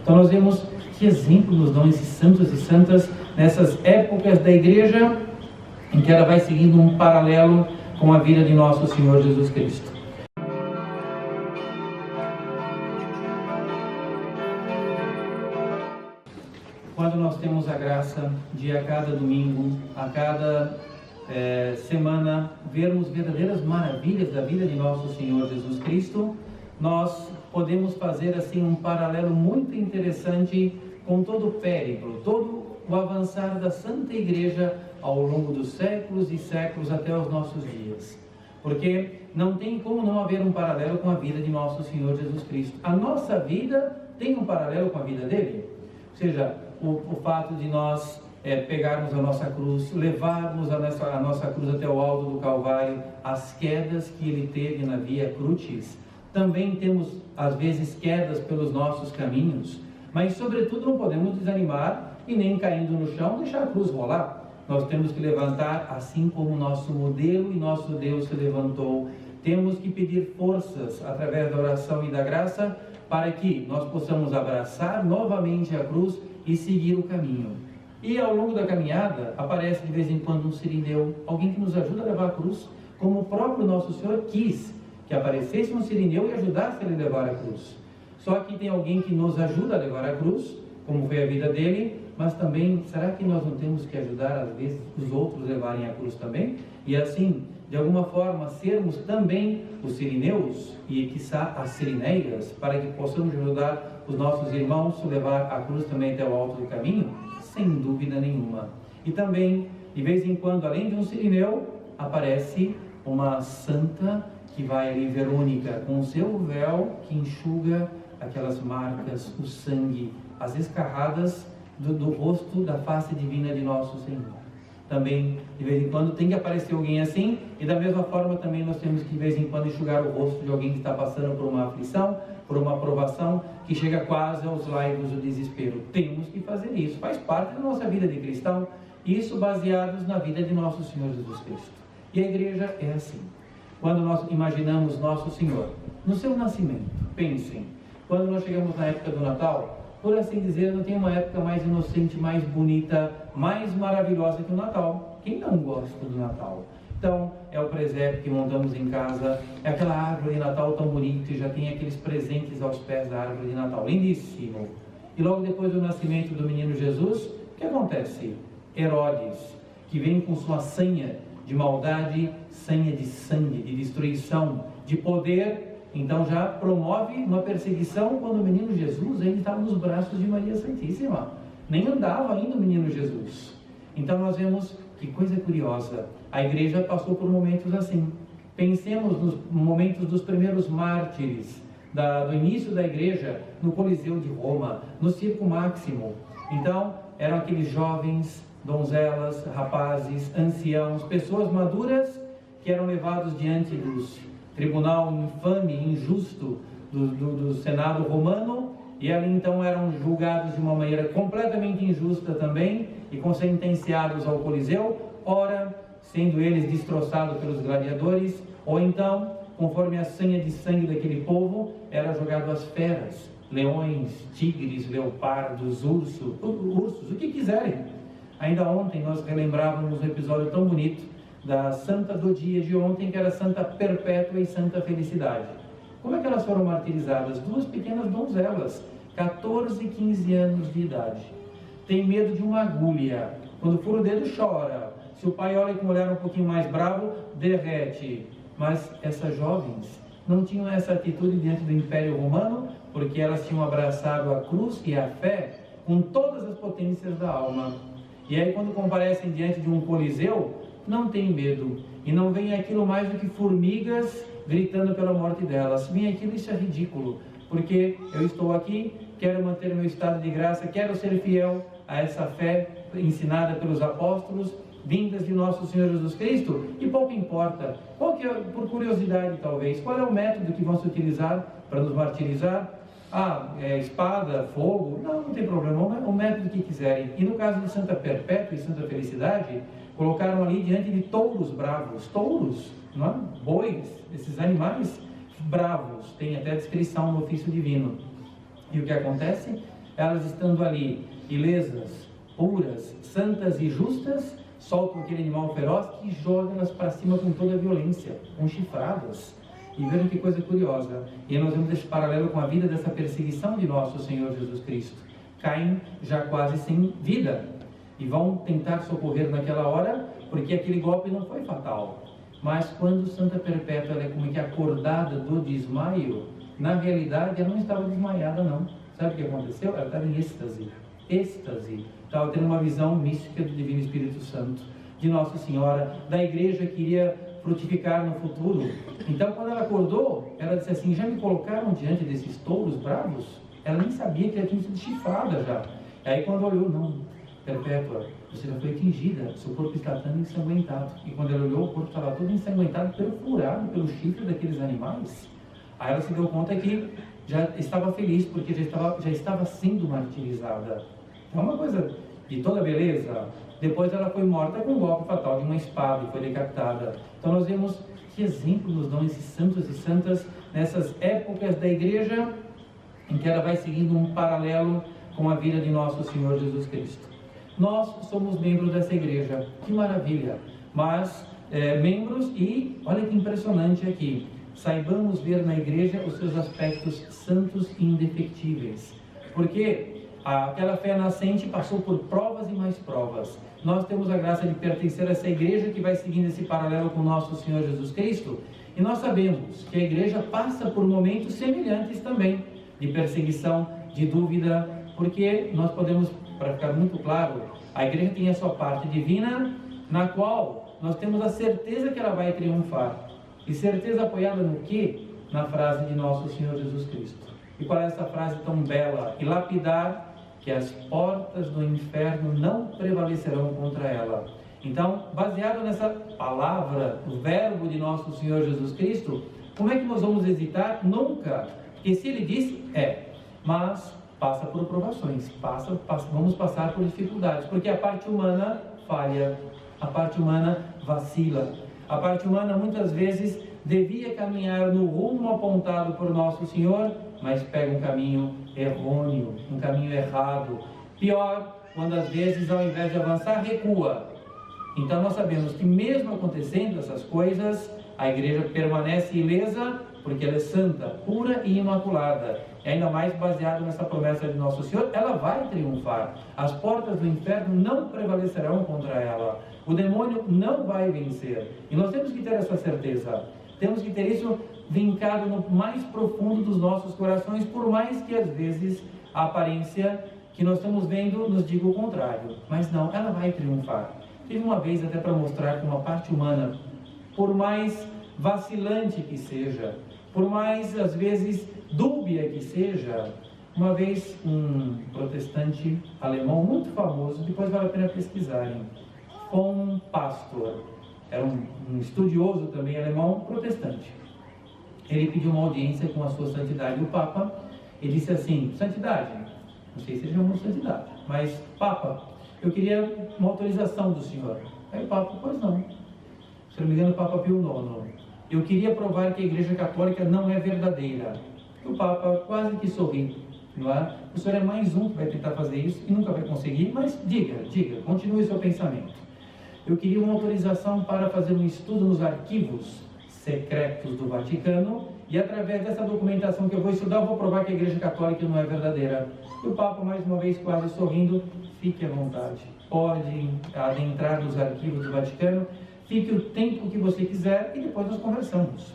Então nós vemos que exemplo nos dão esses santos e santas nessas épocas da igreja em que ela vai seguindo um paralelo com a vida de nosso Senhor Jesus Cristo. Quando nós temos a graça de a cada domingo, a cada semana, vermos verdadeiras maravilhas da vida de nosso Senhor Jesus Cristo, nós podemos fazer assim um paralelo muito interessante com todo o périplo, todo o avançar da Santa Igreja ao longo dos séculos e séculos até os nossos dias. Porque não tem como não haver um paralelo com a vida de nosso Senhor Jesus Cristo. A nossa vida tem um paralelo com a vida dele. Ou seja, o fato de nós pegarmos a nossa cruz, levarmos a nossa cruz até o alto do Calvário, as quedas que ele teve na Via Crucis. Também temos, às vezes, quedas pelos nossos caminhos, mas, sobretudo, não podemos desanimar e nem caindo no chão, deixar a cruz rolar. Nós temos que levantar assim como nosso modelo e nosso Deus se levantou. Temos que pedir forças através da oração e da graça para que nós possamos abraçar novamente a cruz e seguir o caminho. E ao longo da caminhada aparece de vez em quando um sirineu, alguém que nos ajuda a levar a cruz, como o próprio nosso Senhor quis que aparecesse um sirineu e ajudasse ele a levar a cruz. Só que tem alguém que nos ajuda a levar a cruz, como foi a vida dele, mas também, será que nós não temos que ajudar, às vezes, os outros a levarem a cruz também? E assim, de alguma forma, sermos também os sirineus e, quiçá, as sirineias, para que possamos ajudar os nossos irmãos a levar a cruz também até o alto do caminho? Sem dúvida nenhuma. E também, de vez em quando, além de um sirineu, aparece uma santa que vai ali, Verônica, com o seu véu que enxuga aquelas marcas, o sangue, as escarradas do rosto, da face divina de nosso Senhor. Também, de vez em quando, tem que aparecer alguém assim, e da mesma forma também nós temos que, de vez em quando, enxugar o rosto de alguém que está passando por uma aflição, por uma provação, que chega quase aos laivos do desespero. Temos que fazer isso, faz parte da nossa vida de cristão, isso baseados na vida de nosso Senhor Jesus Cristo. E a igreja é assim. Quando nós imaginamos nosso Senhor, no seu nascimento, pensem, quando nós chegamos na época do Natal, por assim dizer, não tem uma época mais inocente, mais bonita, mais maravilhosa que o Natal. Quem não gosta do Natal? Então, é o presépio que montamos em casa, é aquela árvore de Natal tão bonita, e já tem aqueles presentes aos pés da árvore de Natal, lindíssimo. E logo depois do nascimento do menino Jesus, o que acontece? Herodes, que vem com sua sanha de maldade, sanha de sangue, de destruição, de poder, então já promove uma perseguição quando o menino Jesus ainda estava nos braços de Maria Santíssima. Nem andava ainda o menino Jesus. Então nós vemos que coisa curiosa, a igreja passou por momentos assim. Pensemos nos momentos dos primeiros mártires, do início da igreja, no Coliseu de Roma, no Circo Máximo. Então eram aqueles jovens, donzelas, rapazes, anciãos, pessoas maduras que eram levados diante dos tribunal infame e injusto do Senado romano, e ali então eram julgados de uma maneira completamente injusta também e sentenciados ao Coliseu, ora sendo eles destroçados pelos gladiadores, ou então, conforme a sanha de sangue daquele povo, era jogado às feras, leões, tigres, leopardos, ursos, o que quiserem. Ainda ontem nós relembrávamos um episódio tão bonito da santa do dia de ontem, que era Santa Perpétua e Santa Felicidade. Como é que elas foram martirizadas? Duas pequenas donzelas, 14 e 15 anos de idade. Tem medo de uma agulha. Quando fura o dedo, chora. Se o pai olha com um olhar um pouquinho mais bravo, derrete. Mas essas jovens não tinham essa atitude diante do Império Romano, porque elas tinham abraçado a cruz e a fé com todas as potências da alma. E aí, quando comparecem diante de um coliseu, não tem medo, e não vem aquilo mais do que formigas gritando pela morte delas. Vem aquilo, isso é ridículo, porque eu estou aqui, quero manter meu estado de graça, quero ser fiel a essa fé ensinada pelos apóstolos, vindas de nosso Senhor Jesus Cristo, e pouco importa, por curiosidade talvez, qual é o método que vão se utilizar para nos martirizar? Espada, fogo, não tem problema, o método que quiserem. E no caso de Santa Perpétua e Santa Felicidade, colocaram ali diante de touros bravos, touros, não é? Bois, esses animais bravos, tem até descrição no ofício divino. E o que acontece? elas estando ali, ilesas, puras, santas e justas, soltam aquele animal feroz e jogam elas para cima com toda a violência, com chifradas. E vejam que coisa curiosa, e nós vemos esse paralelo com a vida dessa perseguição de nosso Senhor Jesus Cristo. Caem já quase sem vida, e vão tentar socorrer naquela hora, porque aquele golpe não foi fatal. Mas quando Santa Perpétua ela é como que acordada do desmaio, na realidade ela não estava desmaiada não. Sabe o que aconteceu? Ela estava em êxtase. Estava tendo uma visão mística do Divino Espírito Santo, de Nossa Senhora, da igreja que iria frutificar no futuro. Então quando ela acordou, ela disse assim: já me colocaram diante desses touros bravos? Ela nem sabia que ela tinha sido chifrada já. Aí quando olhou, não, Perpétua, você já foi atingida, seu corpo está tão ensanguentado. E quando ela olhou, o corpo estava todo ensanguentado, perfurado pelo chifre daqueles animais. Aí ela se deu conta que já estava feliz, porque já estava sendo martirizada. É uma coisa de toda beleza. Depois ela foi morta com um golpe fatal de uma espada e foi decapitada. Então nós vemos que exemplo nos dão esses santos e santas nessas épocas da igreja em que ela vai seguindo um paralelo com a vida de nosso Senhor Jesus Cristo. Nós somos membros dessa igreja, que maravilha, mas membros, e olha que impressionante aqui, saibamos ver na igreja os seus aspectos santos e indefectíveis, porque aquela fé nascente passou por provas e mais provas. Nós temos a graça de pertencer a essa igreja que vai seguindo esse paralelo com nosso Senhor Jesus Cristo, e nós sabemos que a igreja passa por momentos semelhantes também, de perseguição, de dúvida, porque nós podemos, para ficar muito claro, a igreja tem a sua parte divina, na qual nós temos a certeza que ela vai triunfar. E certeza apoiada no quê? Na frase de nosso Senhor Jesus Cristo. E qual é essa frase tão bela e lapidar? Que as portas do inferno não prevalecerão contra ela. Então, baseado nessa palavra, o verbo de nosso Senhor Jesus Cristo, como é que nós vamos hesitar? Nunca. Porque se ele disse, mas passa por provações, vamos passar por dificuldades, porque a parte humana falha, a parte humana vacila, a parte humana muitas vezes devia caminhar no rumo apontado por nosso Senhor, mas pega um caminho errôneo, um caminho errado. Pior, quando às vezes ao invés de avançar, recua. Então nós sabemos que mesmo acontecendo essas coisas, a igreja permanece ilesa, porque ela é santa, pura e imaculada. E ainda mais baseado nessa promessa de nosso Senhor, ela vai triunfar. As portas do inferno não prevalecerão contra ela. O demônio não vai vencer. E nós temos que ter essa certeza. Temos que ter isso vincado no mais profundo dos nossos corações, por mais que às vezes a aparência que nós estamos vendo nos diga o contrário. Mas não, ela vai triunfar. Teve uma vez até para mostrar que uma parte humana, por mais vacilante que seja, por mais às vezes dúbia que seja, uma vez um protestante alemão muito famoso, depois vale a pena pesquisarem, von Pastor, era um estudioso também alemão protestante. Ele pediu uma audiência com a sua santidade, o Papa, e disse assim: santidade, não sei se ele chamou de santidade, mas Papa, eu queria uma autorização do senhor. Aí o Papa, pois não, se não me engano o Papa Pio IX, eu queria provar que a Igreja Católica não é verdadeira. O Papa quase que sorri, não é? O senhor é mais um que vai tentar fazer isso e nunca vai conseguir, mas diga, continue seu pensamento. Eu queria uma autorização para fazer um estudo nos arquivos secretos do Vaticano, e através dessa documentação que eu vou estudar, eu vou provar que a Igreja Católica não é verdadeira. E o Papa, mais uma vez, quase sorrindo: fique à vontade, pode adentrar nos arquivos do Vaticano, fique o tempo que você quiser e depois nós conversamos.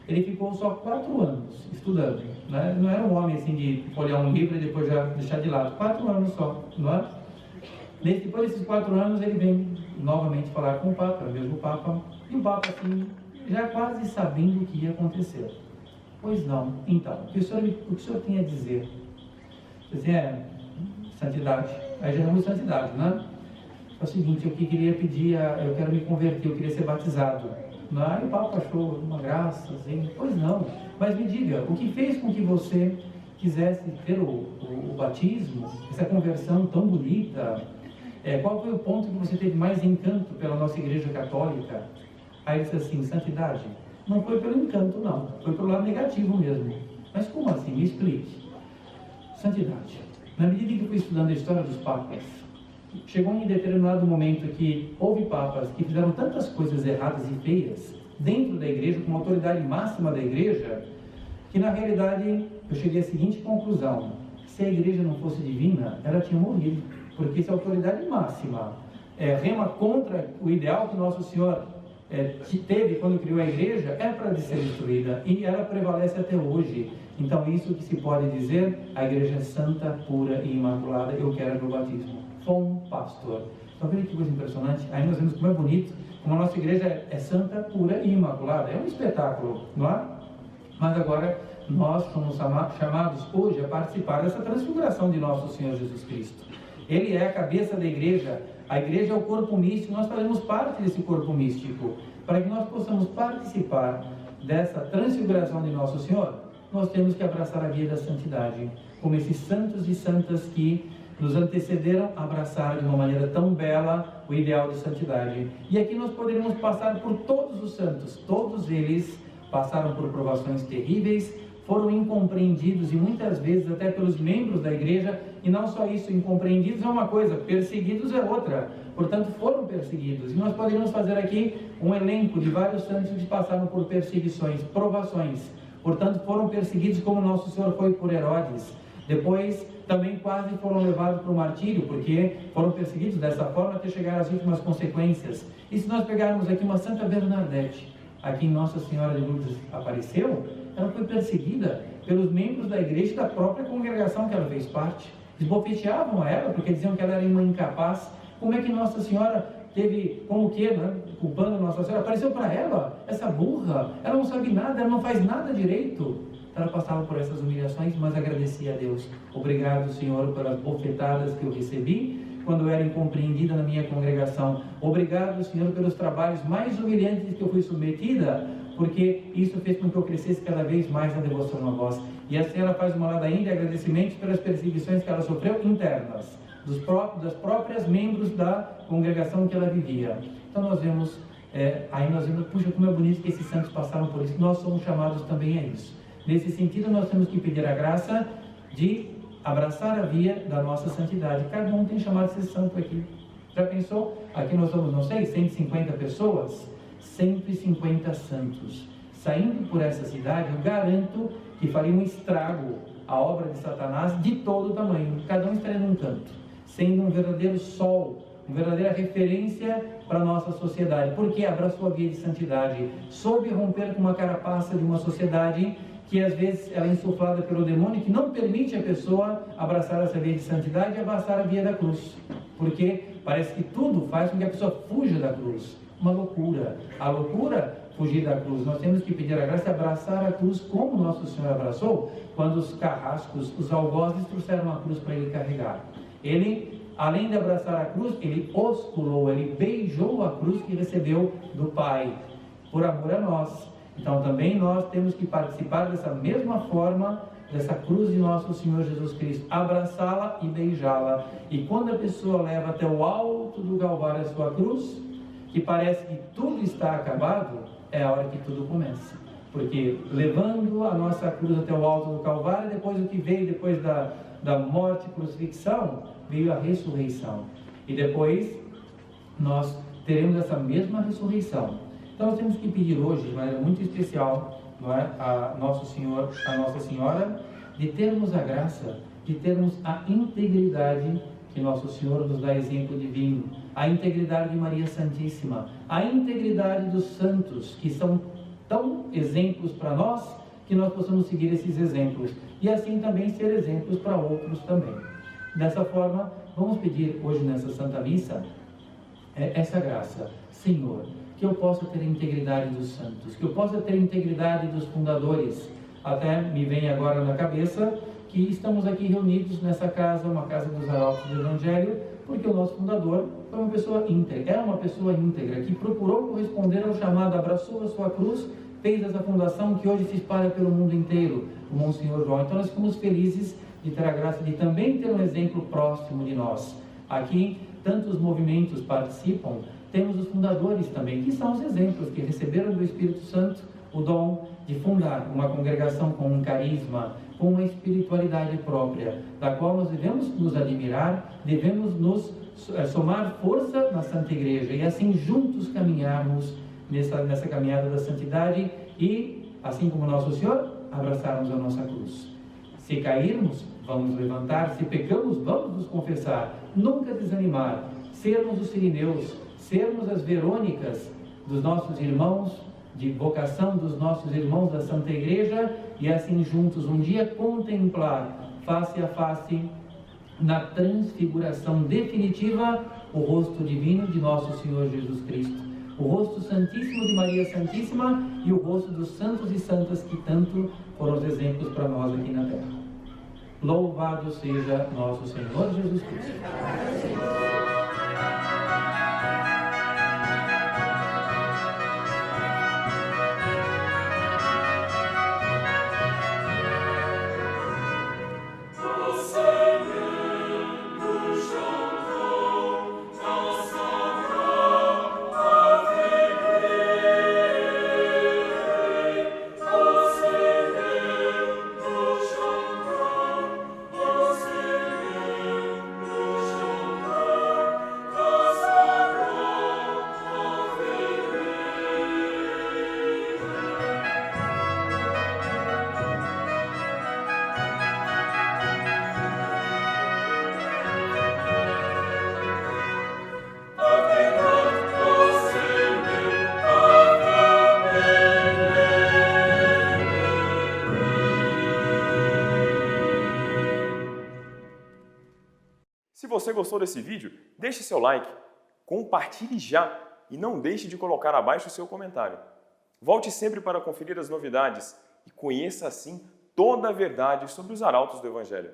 Ele ficou só 4 anos estudando, né? Não era um homem assim de folhear um livro e depois já deixar de lado. 4 anos só, não é? Depois desses 4 anos ele vem novamente falar com o Papa, o mesmo Papa, e o Papa assim, já quase sabendo o que ia acontecer. Pois não, então, o que o senhor tem a dizer? Assim, santidade, aí já chamamos santidade, né? É o seguinte, eu queria pedir, eu quero me converter, eu queria ser batizado. Aí o Papa achou uma graça, assim, pois não, mas me diga, o que fez com que você quisesse ter o batismo, essa conversão tão bonita? Qual foi o ponto que você teve mais encanto pela nossa Igreja Católica? Aí ele disse assim: santidade, não foi pelo encanto não, foi pelo lado negativo mesmo. Mas como assim? Me explique. Santidade, Na medida em que eu fui estudando a história dos papas, chegou em determinado momento que houve papas que fizeram tantas coisas erradas e feias dentro da igreja, com a autoridade máxima da igreja, que na realidade eu cheguei à seguinte conclusão: se a igreja não fosse divina, ela tinha morrido, porque se a autoridade máxima rema contra o ideal que Nosso Senhor teve quando criou a igreja, é para ser destruída, e ela prevalece até hoje. Então isso que se pode dizer: a igreja é santa, pura e imaculada. Eu quero o batismo. Bom pastor. Então veja que coisa impressionante. Aí nós vemos como é bonito, como a nossa igreja é santa, pura e imaculada. É um espetáculo, não é? Mas agora nós somos chamados hoje a participar dessa transfiguração de nosso Senhor Jesus Cristo. Ele é a cabeça da igreja. A igreja é o corpo místico. Nós fazemos parte desse corpo místico. Para que nós possamos participar dessa transfiguração de nosso Senhor, nós temos que abraçar a via da santidade, como esses santos e santas que nos antecederam abraçar de uma maneira tão bela o ideal de santidade. E aqui nós poderíamos passar por todos os santos. Todos eles passaram por provações terríveis, foram incompreendidos e muitas vezes até pelos membros da igreja. E não só isso, incompreendidos é uma coisa, perseguidos é outra. Portanto, foram perseguidos. E nós poderíamos fazer aqui um elenco de vários santos que passaram por perseguições, provações. Portanto, foram perseguidos como Nosso Senhor foi por Herodes. Depois, também quase foram levados para o martírio, porque foram perseguidos dessa forma até chegar às últimas consequências. E se nós pegarmos aqui uma Santa Bernadette, aqui em Nossa Senhora de Lourdes apareceu, ela foi perseguida pelos membros da igreja e da própria congregação que ela fez parte. Esbofeteavam a ela, porque diziam que ela era uma incapaz. Como é que Nossa Senhora teve, como que, né, culpando Nossa Senhora, apareceu para ela, essa burra, ela não sabe nada, ela não faz nada direito. Ela passava por essas humilhações, mas agradecia a Deus. Obrigado, Senhor, pelas bofetadas que eu recebi quando eu era incompreendida na minha congregação. Obrigado, Senhor, pelos trabalhos mais humilhantes que eu fui submetida, porque isso fez com que eu crescesse cada vez mais na devoção a vós. E a senhora faz uma ladainha de agradecimentos pelas perseguições que ela sofreu internas, das próprias membros da congregação que ela vivia. Então nós vemos, puxa, como é bonito que esses santos passaram por isso. Nós somos chamados também a isso. Nesse sentido, nós temos que pedir a graça de abraçar a via da nossa santidade. Cada um tem chamado de ser santo aqui. Já pensou? Aqui nós somos, não sei, 150 pessoas, 150 santos. Saindo por essa cidade, eu garanto que faria um estrago a obra de Satanás de todo o tamanho. Cada um estaria num canto, sendo um verdadeiro sol, uma verdadeira referência para a nossa sociedade. Porque abraçou a via de santidade, soube romper com uma carapaça de uma sociedade que às vezes ela é insuflada pelo demônio, que não permite a pessoa abraçar essa via de santidade e abraçar a via da cruz. Porque parece que tudo faz com que a pessoa fuja da cruz. Uma loucura. A loucura, fugir da cruz. Nós temos que pedir a graça de abraçar a cruz como Nosso Senhor abraçou, quando os carrascos, os algozes trouxeram a cruz para ele carregar. Ele, além de abraçar a cruz, ele osculou, ele beijou a cruz que recebeu do Pai, por amor a nós. Então também nós temos que participar dessa mesma forma, dessa cruz de nosso Senhor Jesus Cristo, abraçá-la e beijá-la. E quando a pessoa leva até o alto do Calvário a sua cruz, que parece que tudo está acabado, é a hora que tudo começa. Porque levando a nossa cruz até o alto do Calvário, depois o que veio depois da morte e crucifixão, veio a ressurreição. E depois nós teremos essa mesma ressurreição. Então nós temos que pedir hoje, de maneira muito especial, não é, a Nossa Senhora, de termos a graça, de termos a integridade que Nosso Senhor nos dá exemplo divino, a integridade de Maria Santíssima, a integridade dos santos, que são tão exemplos para nós, que nós possamos seguir esses exemplos, e assim também ser exemplos para outros também. Dessa forma, vamos pedir hoje nessa Santa Missa, essa graça. Senhor, que eu possa ter a integridade dos santos, que eu possa ter a integridade dos fundadores. Até me vem agora na cabeça que estamos aqui reunidos nessa casa, uma casa dos arautos do Evangelho, porque o nosso fundador foi uma pessoa íntegra, é uma pessoa íntegra, que procurou corresponder ao chamado, abraçou a sua cruz, fez essa fundação que hoje se espalha pelo mundo inteiro, o Monsenhor João. Então nós ficamos felizes de ter a graça de também ter um exemplo próximo de nós. Aqui, tantos movimentos participam, temos os fundadores também, que são os exemplos que receberam do Espírito Santo o dom de fundar uma congregação com um carisma, com uma espiritualidade própria, da qual nós devemos nos admirar, devemos nos somar força na Santa Igreja e assim juntos caminharmos nessa caminhada da santidade e, assim como Nosso Senhor, abraçarmos a nossa cruz. Se cairmos, vamos levantar, se pecamos, vamos nos confessar, nunca desanimar, sermos os sirineus, sermos as Verônicas dos nossos irmãos, de vocação dos nossos irmãos da Santa Igreja, e assim juntos um dia contemplar face a face, na transfiguração definitiva, o rosto divino de nosso Senhor Jesus Cristo, o rosto santíssimo de Maria Santíssima e o rosto dos santos e santas que tanto foram os exemplos para nós aqui na terra. Louvado seja nosso Senhor Jesus Cristo. Se você gostou desse vídeo, deixe seu like, compartilhe já e não deixe de colocar abaixo o seu comentário. Volte sempre para conferir as novidades e conheça assim toda a verdade sobre os arautos do Evangelho.